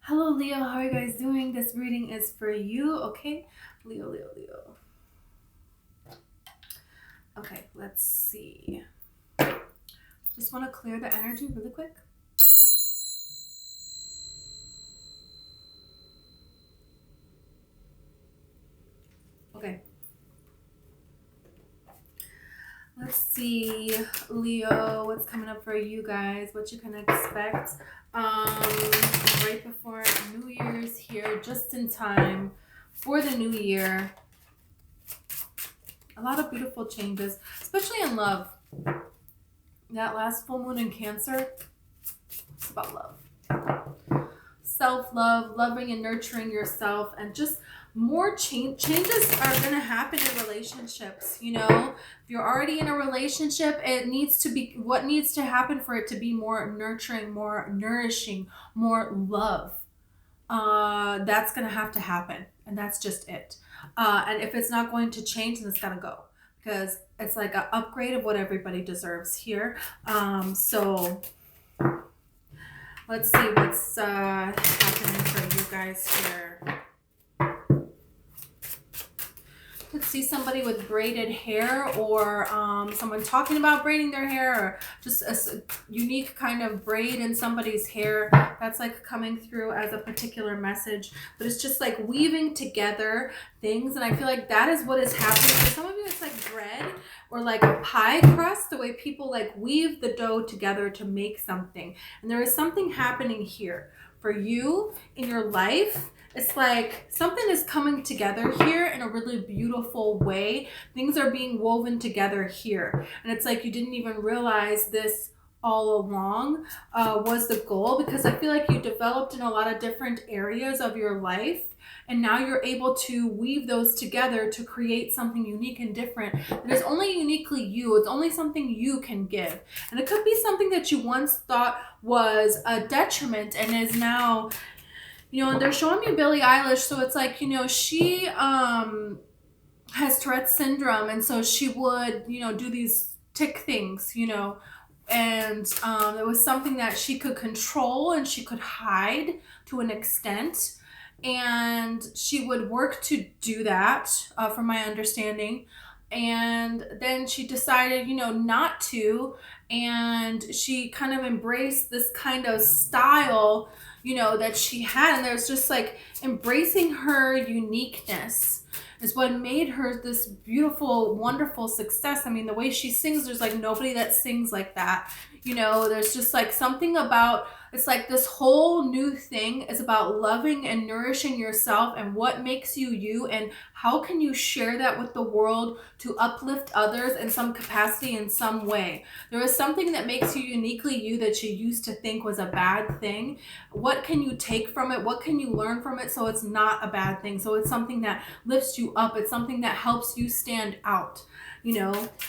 Hello, Leo. How are you guys doing? This reading is for you, okay? Leo, Leo, Leo. Okay, let's see. Just want to clear the energy really quick. Okay. Let's see, Leo, what's coming up for you guys, what you can expect right before New Year's here, just in time for the new year. A lot of beautiful changes, especially in love. That last full moon in Cancer, it's about love. Self-love, loving and nurturing yourself, and just more changes are going to happen in relationships. If you're already in a relationship, it needs to be, what needs to happen for it to be more nurturing, more nourishing, more love. That's going to have to happen, and that's just it. And if it's not going to change, then it's got to go, because it's like an upgrade of what everybody deserves here. So let's see what's happening for you guys here. Let's see somebody with braided hair, or someone talking about braiding their hair, or just a unique kind of braid in somebody's hair. That's like coming through as a particular message, but it's just like weaving together things. And I feel like that is what is happening. For some of you, it's like bread or like a pie crust, the way people like weave the dough together to make something. And there is something happening here for you in your life. It's like something is coming together here in a really beautiful way. Things are being woven together here. And it's like you didn't even realize this all along was the goal, because I feel like you developed in a lot of different areas of your life. And now you're able to weave those together to create something unique and different that is only uniquely you. It's only something you can give. And it could be something that you once thought was a detriment and is now, and they're showing me Billie Eilish. So it's like, she has Tourette's syndrome. And so she would, do these tick things, and it was something that she could control and she could hide to an extent. And she would work to do that, from my understanding. And then she decided, not to. And she kind of embraced this kind of style, that she had. And there's just like embracing her uniqueness is what made her this beautiful, wonderful success. I mean, the way she sings, there's like nobody that sings like that. There's just like something about, it's like this whole new thing is about loving and nourishing yourself and what makes you you, and how can you share that with the world to uplift others in some capacity, in some way. There is something that makes you uniquely you that you used to think was a bad thing. What can you take from it? What can you learn from it so it's not a bad thing? So it's something that lifts you up. It's something that helps you stand out.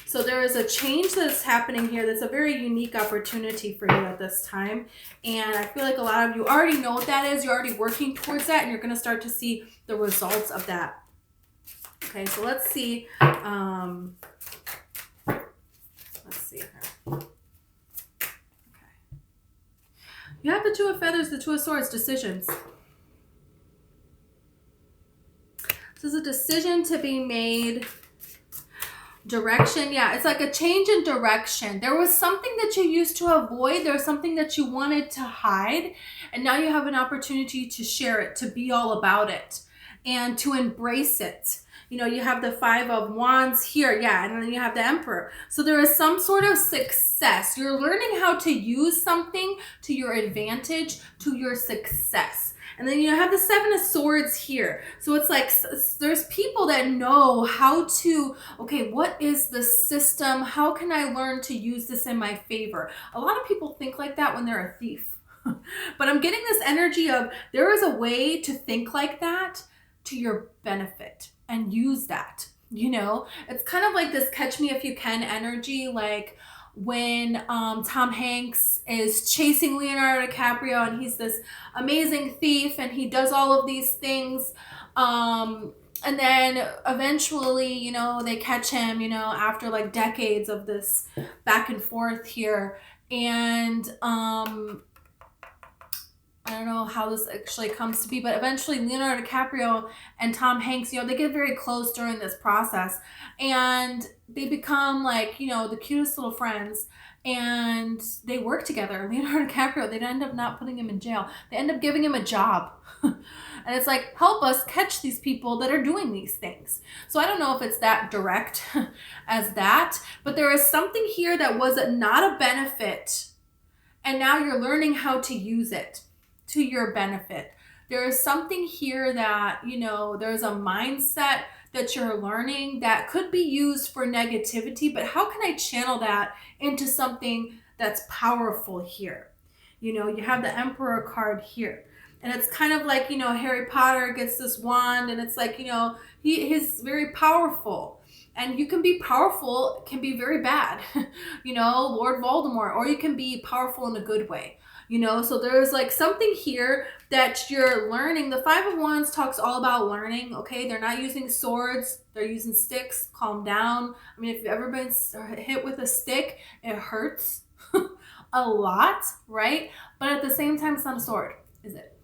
So there is a change that's happening here that's a very unique opportunity for you at this time. And I feel like a lot of you already know what that is. You're already working towards that, and you're going to start to see the results of that. Okay, so let's see. Let's see here. Okay. You have the Two of Feathers, the Two of Swords, decisions. This is a decision to be made. Direction. Yeah, it's like a change in direction. There was something that you used to avoid. There was something that you wanted to hide. And now you have an opportunity to share it, to be all about it, and to embrace it. You have the Five of Wands here. Yeah, and then you have the Emperor. So there is some sort of success. You're learning how to use something to your advantage, to your success. And then you have the Seven of Swords here. So it's like there's people that know how to, okay, what is the system? How can I learn to use this in my favor? A lot of people think like that when they're a thief. But I'm getting this energy of there is a way to think like that to your benefit and use that. It's kind of like this Catch Me If You Can energy, like when Tom Hanks is chasing Leonardo DiCaprio, and he's this amazing thief, and he does all of these things, and then eventually, they catch him, after like decades of this back and forth here, and I don't know how this actually comes to be, but eventually Leonardo DiCaprio and Tom Hanks, you know, they get very close during this process, and they become like, you know, the cutest little friends, and they work together. Leonardo DiCaprio, they end up not putting him in jail. They end up giving him a job. And it's like, help us catch these people that are doing these things. So I don't know if it's that direct as that, but there is something here that was not a benefit, and now you're learning how to use it to your benefit. There is something here that, you know, there's a mindset that you're learning that could be used for negativity, but how can I channel that into something that's powerful here? You know, you have the Emperor card here. And it's kind of like, you know, Harry Potter gets this wand, and it's like, you know, he's very powerful. And you can be powerful, can be very bad, you know, Lord Voldemort, or you can be powerful in a good way, you know. So there's like something here that you're learning. The Five of Wands talks all about learning, okay? They're not using swords, they're using sticks. Calm down. I mean, if you've ever been hit with a stick, it hurts a lot, right? But at the same time, it's not a sword, is it?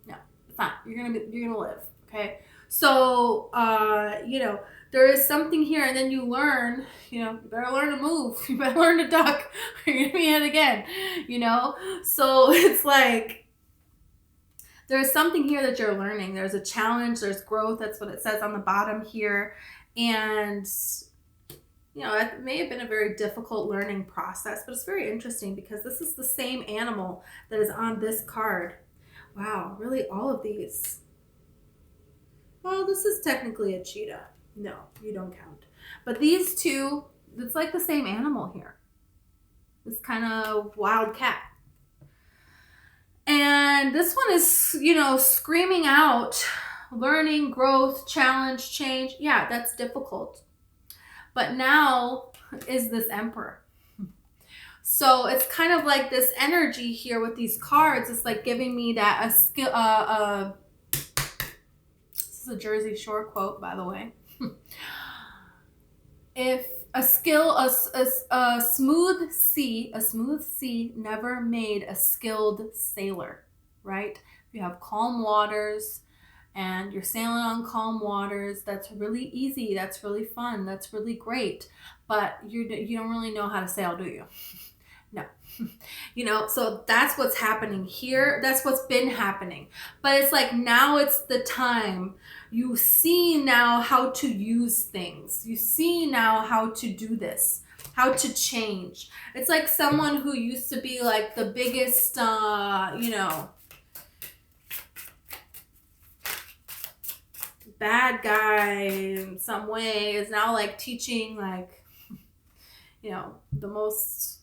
No, it's not. You're gonna live, okay? So, you know, there is something here, and then you learn, you know, you better learn to move. You better learn to duck, or you're going to be hit again, you know? So it's like, there's something here that you're learning. There's a challenge, there's growth. That's what it says on the bottom here. And, you know, it may have been a very difficult learning process, but it's very interesting because this is the same animal that is on this card. Wow, really all of these. Well, this is technically a cheetah. No, you don't count. But these two, it's like the same animal here. This kind of wild cat. And this one is, you know, screaming out, learning, growth, challenge, change. Yeah, that's difficult. But now is this Emperor. So it's kind of like this energy here with these cards. It's like giving me that a skill, this is a Jersey Shore quote, by the way. If a smooth sea never made a skilled sailor, right? If you have calm waters and you're sailing on calm waters, that's really easy, that's really fun, that's really great, but you don't really know how to sail, do you? No. You know, so that's what's happening here. That's what's been happening. But it's like now it's the time. You see now how to use things. You see now how to do this, how to change. It's like someone who used to be like the biggest, you know, bad guy in some way is now like teaching like, you know, the most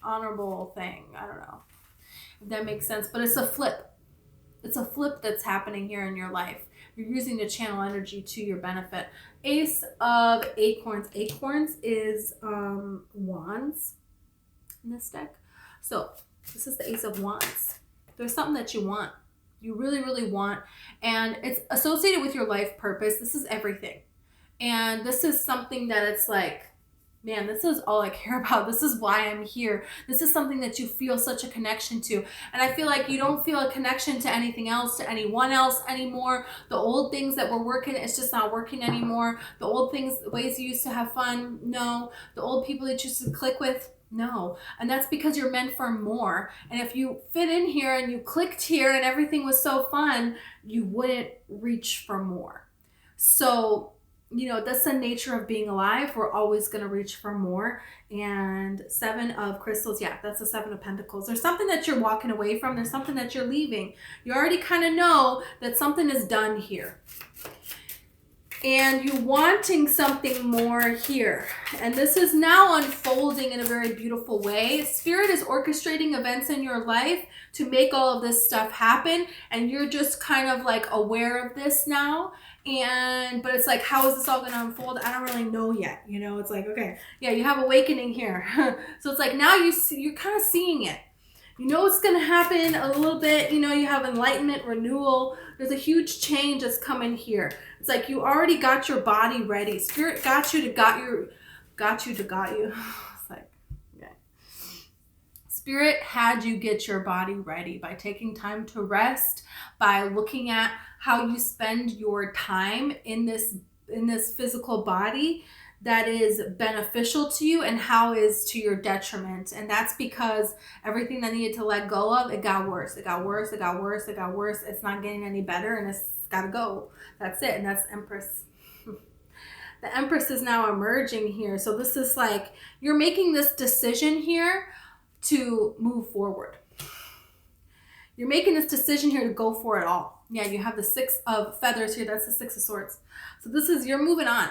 honorable thing. I don't know if that makes sense, but it's a flip. It's a flip that's happening here in your life. You're using the channel energy to your benefit. Ace of Acorns. Acorns is wands in this deck. So this is the Ace of Wands. There's something that you want. You really, really want. And it's associated with your life purpose. This is everything. And this is something that it's like, man, this is all I care about. This is why I'm here. This is something that you feel such a connection to. And I feel like you don't feel a connection to anything else, to anyone else anymore. The old things that were working, it's just not working anymore. The old things, the ways you used to have fun, no. The old people that you used to click with, no. And that's because you're meant for more. And if you fit in here and you clicked here and everything was so fun, you wouldn't reach for more. So, you know, that's the nature of being alive. We're always going to reach for more. And Seven of Crystals, yeah, that's the Seven of Pentacles. There's something that you're walking away from. There's something that you're leaving. You already kind of know that something is done here. And you're wanting something more here. And this is now unfolding in a very beautiful way. Spirit is orchestrating events in your life to make all of this stuff happen. And you're just kind of like aware of this now. But it's like, how is this all going to unfold? I don't really know yet. You know, it's like, okay, yeah, you have awakening here. So it's like now you're kind of seeing it. You know it's going to happen a little bit. You know, you have enlightenment, renewal. There's a huge change that's coming here. It's like you already got your body ready. Spirit got you. It's like, okay. Spirit had you get your body ready by taking time to rest, by looking at how you spend your time in this physical body that is beneficial to you and how is to your detriment. And that's because everything that needed to let go of, it got worse. It got worse. It got worse. It got worse. It's not getting any better, and it's got to go. That's it. And that's Empress. The Empress is now emerging here. So this is like, you're making this decision here to move forward. You're making this decision here to go for it all. Yeah, you have the 6 of feathers here. That's the 6 of swords. So this is, you're moving on.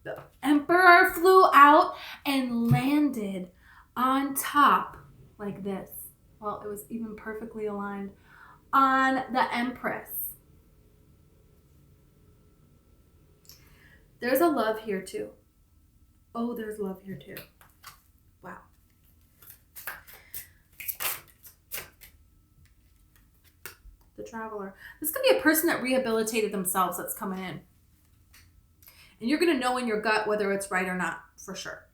The Emperor flew out and landed on top like this. Well, it was even perfectly aligned on the Empress. There's a love here too. Oh, there's love here too. Wow. The Traveler. This could be a person that rehabilitated themselves that's coming in. And you're going to know in your gut whether it's right or not, for sure.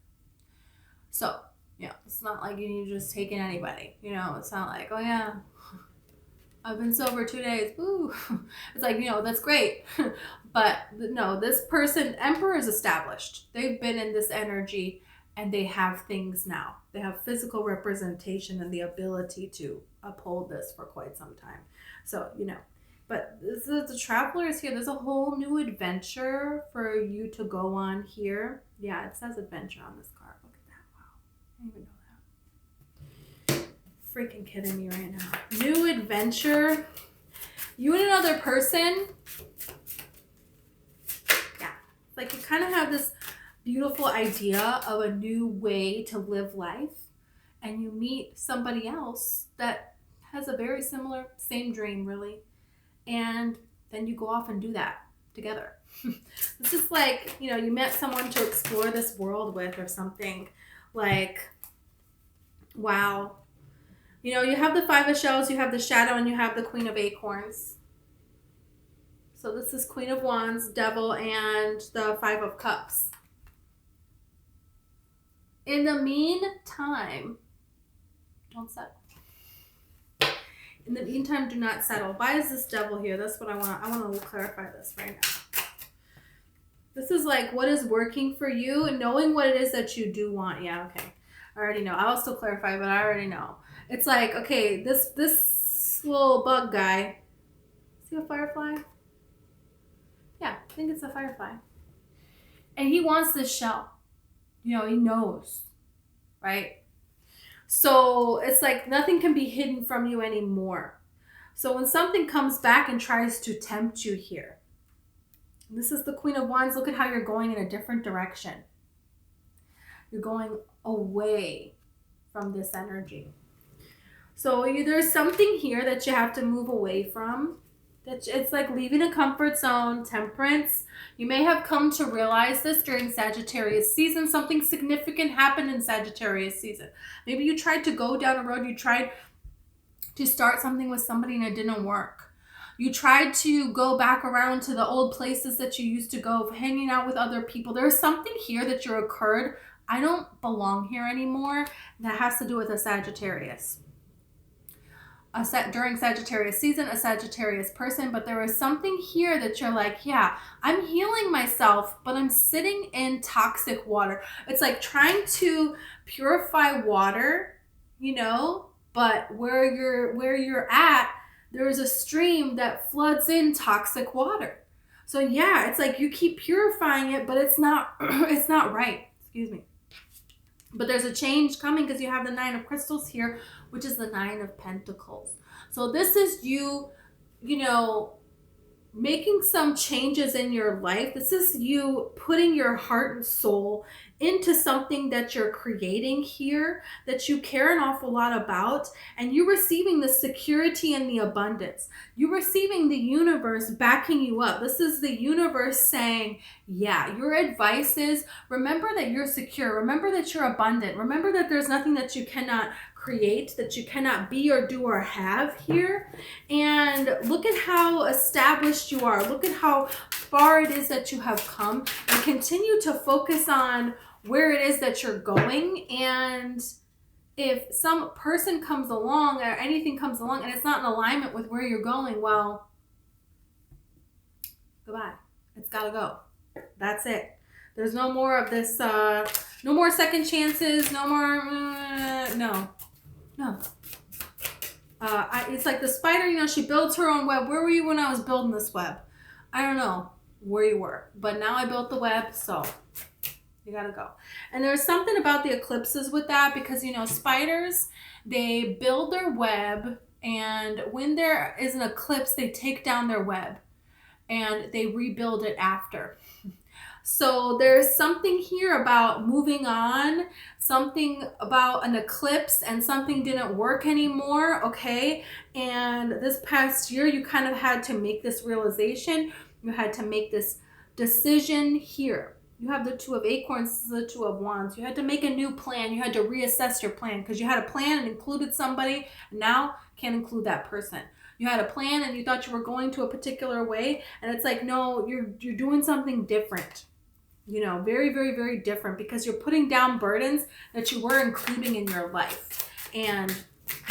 So, yeah, it's not like you need to just take in anybody. You know, it's not like, oh yeah, I've been sober 2 days. Woo. It's like, you know, that's great. But no, this person, Emperor, is established. They've been in this energy and they have things now. They have physical representation and the ability to uphold this for quite some time. So, you know, but this is, the Traveler is here. There's a whole new adventure for you to go on here. Yeah, it says adventure on this card. Look at that. Wow. I didn't even know that. Freaking kidding me right now. New adventure. You and another person. Yeah. Like you kind of have this beautiful idea of a new way to live life. And you meet somebody else that has a very similar, same dream really. And then you go off and do that together. It's just like, you know, you met someone to explore this world with or something. Like, wow. You know, you have the 5 of Shells, you have the Shadow, and you have the Queen of Acorns. So this is Queen of Wands, Devil, and the 5 of Cups. In the meantime, don't settle. In the meantime, do not settle. Why is this Devil here? That's what I want to clarify this right now. This is like what is working for you and knowing what it is that you do want. Yeah, okay. I already know. I'll still clarify, but I already know. It's like, okay, this little bug guy. See a firefly? Yeah, I think it's a firefly. And he wants this shell. You know, he knows, right? So it's like nothing can be hidden from you anymore. So when something comes back and tries to tempt you here, this is the Queen of Wands. Look at how you're going in a different direction. You're going away from this energy. So there's something here that you have to move away from. It's like leaving a comfort zone, Temperance. You may have come to realize this during Sagittarius season. Something significant happened in Sagittarius season. Maybe you tried to go down a road. You tried to start something with somebody and it didn't work. You tried to go back around to the old places that you used to go, hanging out with other people. There's something here that you occurred. I don't belong here anymore. That has to do with a Sagittarius. During Sagittarius season, a Sagittarius person, but there is something here that you're like, yeah, I'm healing myself, but I'm sitting in toxic water. It's like trying to purify water, you know, but where you're at, there's a stream that floods in toxic water. So yeah, it's like you keep purifying it, but it's not it's not right. Excuse me. But there's a change coming because you have the 9 of Crystals here, which is the 9 of Pentacles. So this is you, you know, making some changes in your life. This is you putting your heart and soul into something that you're creating here, that you care an awful lot about, and you're receiving the security and the abundance. You're receiving the universe backing you up. This is the universe saying, yeah, your advice is, remember that you're secure. Remember that you're abundant. Remember that there's nothing that you cannot create, that you cannot be or do or have here. And look at how established you are. Look at how far it is that you have come, and continue to focus on where it is that you're going. And if some person comes along or anything comes along and it's not in alignment with where you're going, well, goodbye. It's got to go. That's it. There's no more of this, no more second chances, no more, no. It's like the spider, you know, she builds her own web. Where were you when I was building this web? I don't know where you were, but now I built the web, so you gotta go. And there's something about the eclipses with that, because, you know, spiders, they build their web, and when there is an eclipse, they take down their web and they rebuild it after. So there's something here about moving on, something about an eclipse, and something didn't work anymore, okay? And this past year, you kind of had to make this realization. You had to make this decision here. You have the Two of Acorns, this is the Two of Wands. You had to make a new plan. You had to reassess your plan, because you had a plan and included somebody, and now can't include that person. You had a plan and you thought you were going to a particular way, and it's like, no, you're doing something different. You know, very, very, very different, because you're putting down burdens that you were including in your life. And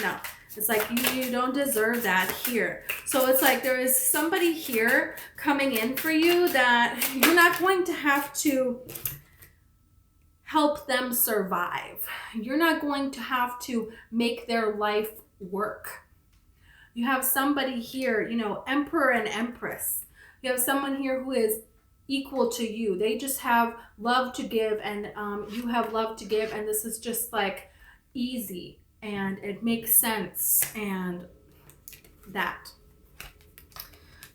no, it's like you don't deserve that here. So it's like there is somebody here coming in for you that you're not going to have to help them survive. You're not going to have to make their life work. You have somebody here, you know, Emperor and Empress. You have someone here who is equal to you. They just have love to give, and you have love to give, and this is just like easy and it makes sense. And that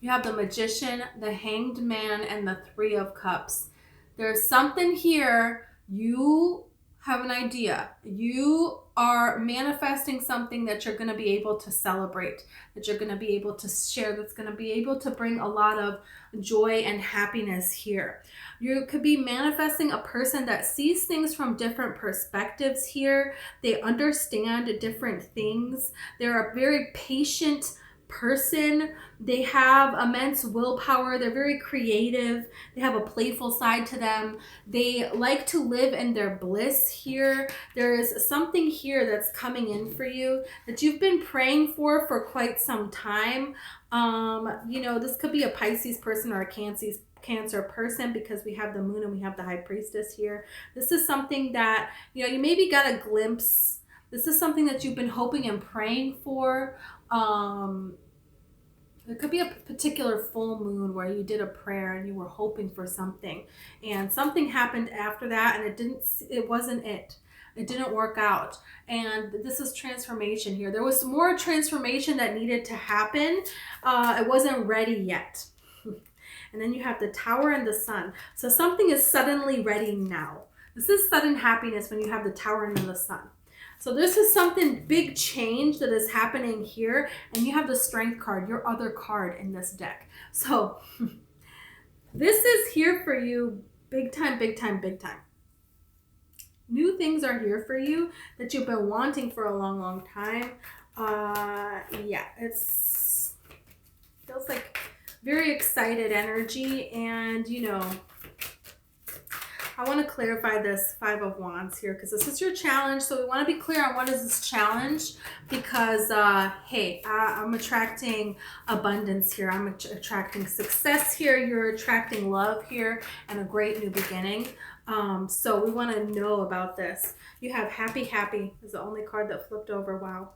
you have the Magician, the Hanged Man, and the Three of Cups. There's something here. You have an idea. You are manifesting something that you're going to be able to celebrate, that you're going to be able to share, that's going to be able to bring a lot of joy and happiness here. You could be manifesting a person that sees things from different perspectives here. They understand different things. They're a very patient person. They have immense willpower. They're very creative. They have a playful side to them. They like to live in their bliss here. There's something here that's coming in for you that you've been praying for quite some time. You know, this could be a Pisces person or a Cancer person, because we have the Moon and we have the High Priestess here. This is something that, you know, you maybe got a glimpse. This is something that you've been hoping and praying for. There could be a particular full moon where you did a prayer and you were hoping for something, and something happened after that, and it wasn't it. It didn't work out. And this is transformation here. There was more transformation that needed to happen. It wasn't ready yet. And then you have the Tower and the Sun. So something is suddenly ready now. This is sudden happiness when you have the Tower and then the Sun. So this is something big change that is happening here. And you have the Strength card, your other card in this deck. So this is here for you big time, big time, big time. New things are here for you that you've been wanting for a long, long time. Yeah, feels like very excited energy. And, you know, I want to clarify this Five of Wands here, because this is your challenge. So we want to be clear on what is this challenge, because, hey, I'm attracting abundance here. I'm attracting success here. You're attracting love here and a great new beginning. So we want to know about this. You have Happy, Happy is the only card that flipped over. Wow.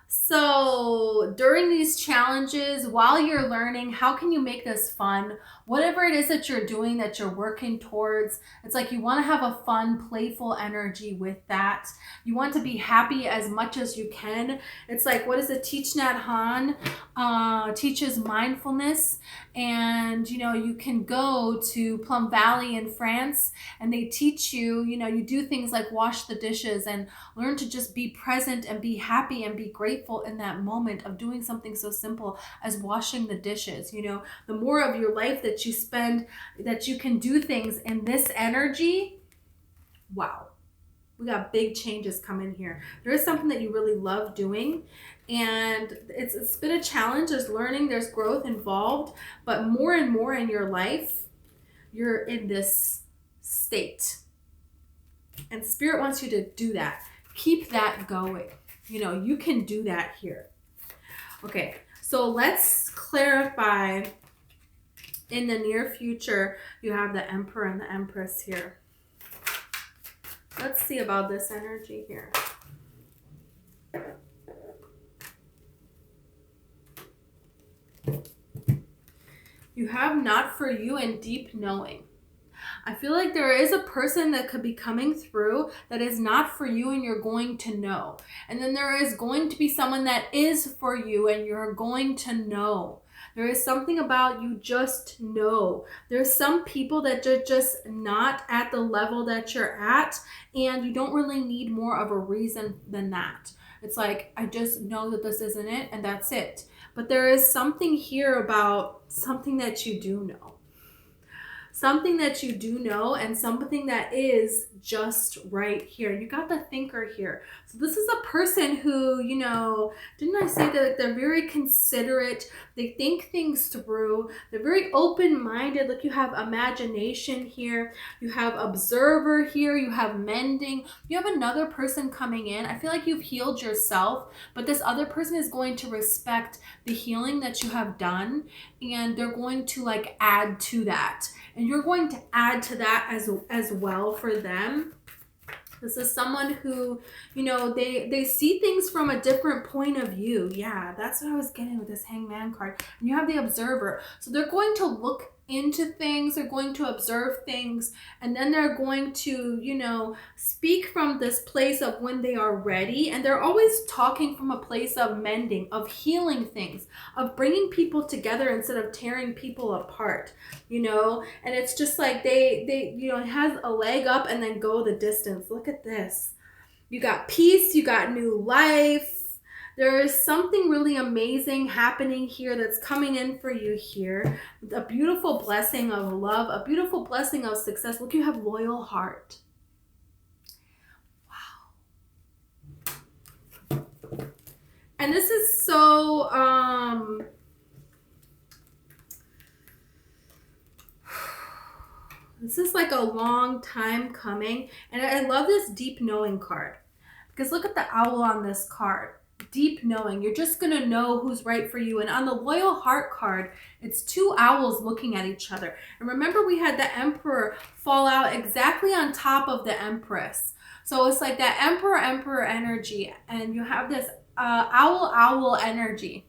So during these challenges, while you're learning, how can you make this fun? Whatever it is that you're doing, that you're working towards, it's like you want to have a fun, playful energy with that. You want to be happy as much as you can. It's like, what is it? Thich Nhat Hanh teaches mindfulness. And, you know, you can go to Plum Valley in France and they teach you, you know, you do things like wash the dishes and learn to just be present and be happy and be grateful in that moment of doing something so simple as washing the dishes. You know, the more of your life that you spend, that you can do things in this energy, wow. We got big changes coming here. There is something that you really love doing, and it's been a challenge. There's learning, there's growth involved, but more and more in your life, you're in this state. And Spirit wants you to do that. Keep that going. You know, you can do that here. Okay, so let's clarify. In the near future, you have the Emperor and the Empress here. Let's see about this energy here. You have not for you and deep knowing. I feel like there is a person that could be coming through that is not for you and you're going to know. And then there is going to be someone that is for you and you're going to know. There is something about you just know. There's some people that are just not at the level that you're at, and you don't really need more of a reason than that. It's like, I just know that this isn't it, and that's it. But there is something here about something that you do know. Something that you do know, and something that is just right here. You got the thinker here. So this is a person who, you know, didn't I say that they're very considerate? They think things through. They're very open-minded. Like, you have imagination here. You have observer here. You have mending. You have another person coming in. I feel like you've healed yourself, but this other person is going to respect the healing that you have done, and they're going to like add to that. And you're going to add to that as well for them. This is someone who, you know, they see things from a different point of view. Yeah, that's what I was getting with this Hangman card. And you have the observer. So they're going to look into things, they're going to observe things, and then they're going to, you know, speak from this place of when they are ready. And they're always talking from a place of mending, of healing things, of bringing people together instead of tearing people apart, you know. And it's just like they you know, it has a leg up and then go the distance. Look at this. You got peace, you got new life. There is something really amazing happening here that's coming in for you here. A beautiful blessing of love, a beautiful blessing of success. Look, you have loyal heart. Wow. And this is so, this is like a long time coming. And I love this deep knowing card. Because look at the owl on this card. Deep knowing. You're just going to know who's right for you. And on the loyal heart card, it's two owls looking at each other. And remember, we had the Emperor fall out exactly on top of the Empress. So it's like that Emperor energy. And you have this owl energy.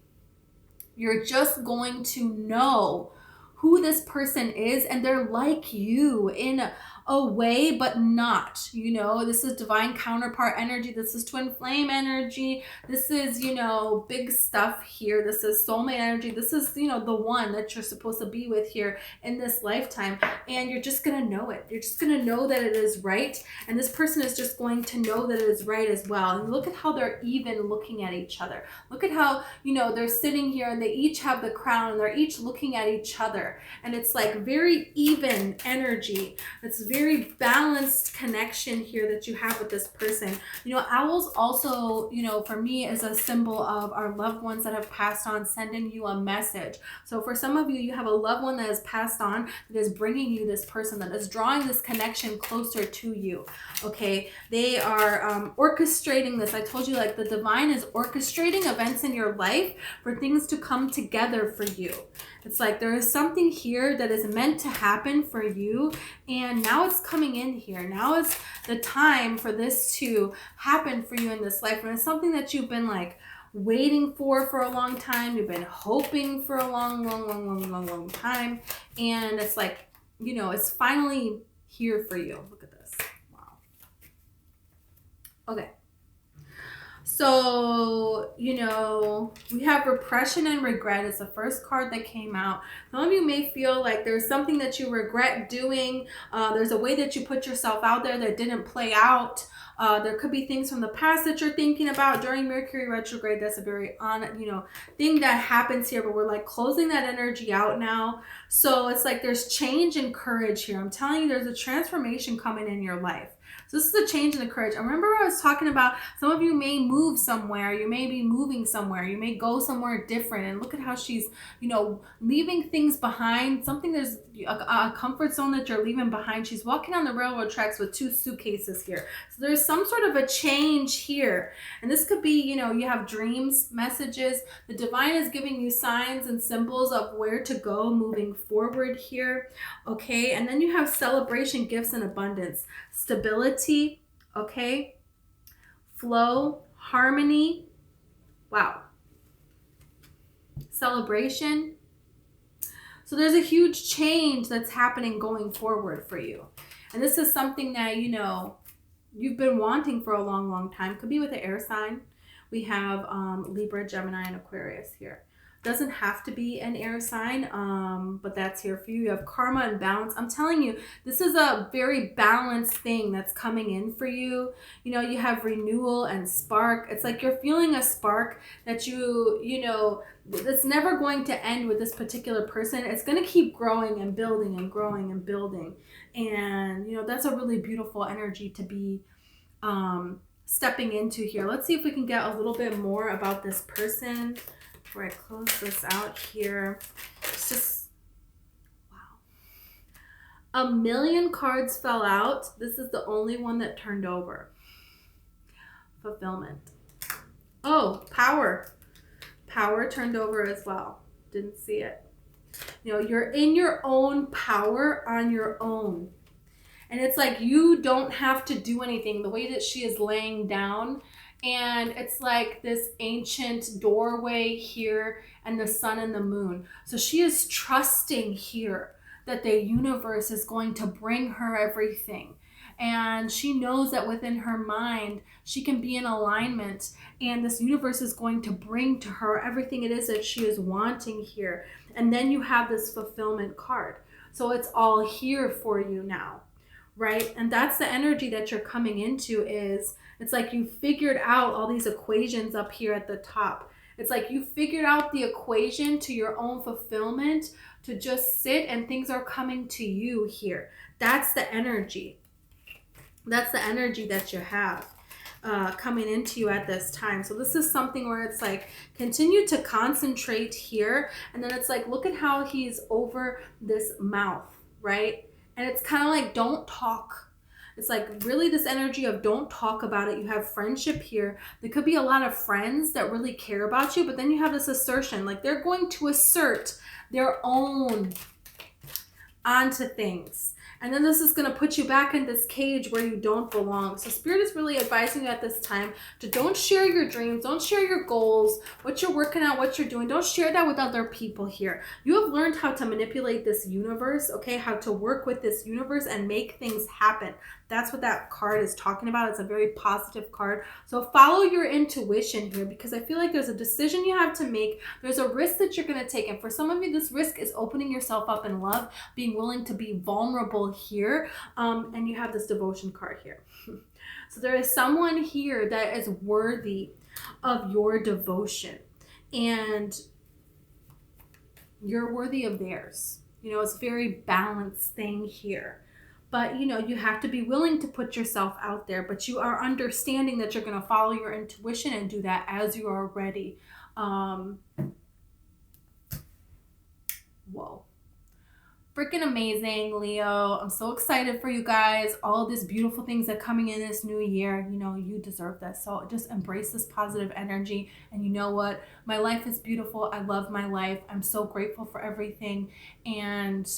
You're just going to know who this person is, and they're like you in a way, but not, you know. This is divine counterpart energy. This is twin flame energy. This is, you know, big stuff here. This is soulmate energy. This is, you know, the one that you're supposed to be with here in this lifetime. And you're just going to know it. You're just going to know that it is right. And this person is just going to know that it is right as well. And look at how they're even looking at each other. Look at how, you know, they're sitting here and they each have the crown and they're each looking at each other. And it's like very even energy. It's very balanced connection here that you have with this person. You know, owls also, you know, for me is a symbol of our loved ones that have passed on, sending you a message. So for some of you, you have a loved one that has passed on, that is bringing you this person, that is drawing this connection closer to you. Okay, they are orchestrating this. I told you, like, the divine is orchestrating events in your life for things to come together for you. It's like there is something here that is meant to happen for you, and now it's coming in here. Now is the time for this to happen for you in this life. And it's something that you've been like waiting for a long time. You've been hoping for a long time. And it's like, you know, it's finally here for you. Look at this. Wow. Okay. So, you know, we have repression and regret. It's the first card that came out. Some of you may feel like there's something that you regret doing. There's a way that you put yourself out there that didn't play out. There could be things from the past that you're thinking about during Mercury retrograde. That's a very, you know, thing that happens here, but we're like closing that energy out now. So it's like there's change and courage here. I'm telling you, there's a transformation coming in your life. So this is a change in the courage. I remember I was talking about some of you may move somewhere. You may be moving somewhere. You may go somewhere different. And look at how she's, you know, leaving things behind. Something, there's a comfort zone that you're leaving behind. She's walking on the railroad tracks with 2 suitcases here. So there's some sort of a change here. And this could be, you know, you have dreams, messages. The divine is giving you signs and symbols of where to go moving forward here. Okay. And then you have celebration, gifts, and abundance. Stability, okay, flow, harmony, wow, celebration. So there's a huge change that's happening going forward for you. And this is something that, you know, you've been wanting for a long, long time. Could be with the air sign. We have Libra, Gemini, and Aquarius here. Doesn't have to be an air sign, but that's here for you. You have karma and balance. I'm telling you, this is a very balanced thing that's coming in for you. You know, you have renewal and spark. It's like you're feeling a spark that you know, that's never going to end with this particular person. It's going to keep growing and building and growing and building. And, you know, that's a really beautiful energy to be stepping into here. Let's see if we can get a little bit more about this person before I close this out here. It's just, wow. 1 million cards fell out. This is the only one that turned over. Fulfillment. Oh, power. Power turned over as well. Didn't see it. You know, you're in your own power on your own. And it's like you don't have to do anything. The way that she is laying down, and it's like this ancient doorway here and the sun and the moon. So she is trusting here that the universe is going to bring her everything. And she knows that within her mind, she can be in alignment, and this universe is going to bring to her everything it is that she is wanting here. And then you have this fulfillment card. So it's all here for you now, right? And that's the energy that you're coming into. Is it's like you figured out all these equations up here at the top. It's like you figured out the equation to your own fulfillment, to just sit and things are coming to you here. That's the energy. That's the energy that you have coming into you at this time. So this is something where it's like, continue to concentrate here. And then it's like, look at how he's over this mouth, right? And it's kind of like, don't talk. It's like really this energy of don't talk about it. You have friendship here. There could be a lot of friends that really care about you, but then you have this assertion, like they're going to assert their own onto things. And then this is going to put you back in this cage where you don't belong. So Spirit is really advising you at this time to don't share your dreams, don't share your goals, what you're working on, what you're doing. Don't share that with other people here. You have learned how to manipulate this universe, okay? How to work with this universe and make things happen. That's what that card is talking about. It's a very positive card. So follow your intuition here, because I feel like there's a decision you have to make. There's a risk that you're going to take. And for some of you, this risk is opening yourself up in love, being willing to be vulnerable here. And you have this devotion card here. So there is someone here that is worthy of your devotion, and you're worthy of theirs. You know, it's a very balanced thing here. But, you know, you have to be willing to put yourself out there, but you are understanding that you're going to follow your intuition and do that as you are ready. Whoa. Freaking amazing, Leo. I'm so excited for you guys. All of these beautiful things that are coming in this new year. You know, you deserve this. So just embrace this positive energy. And you know what? My life is beautiful. I love my life. I'm so grateful for everything. And,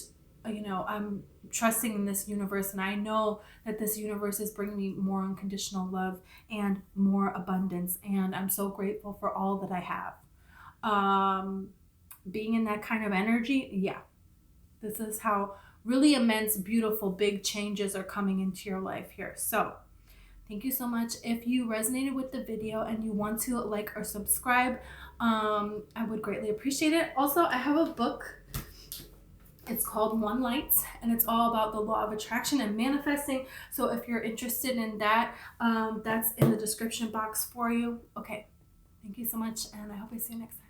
you know, I'm trusting in this universe, and I know that this universe is bringing me more unconditional love and more abundance, and I'm so grateful for all that I have. Being in that kind of energy, yeah, this is how really immense, beautiful, big changes are coming into your life here. So thank you so much. If you resonated with the video and you want to like or subscribe, I would greatly appreciate it. Also, I have a book. It's called One Light, and it's all about the law of attraction and manifesting. So if you're interested in that, that's in the description box for you. Okay, thank you so much, and I hope I see you next time.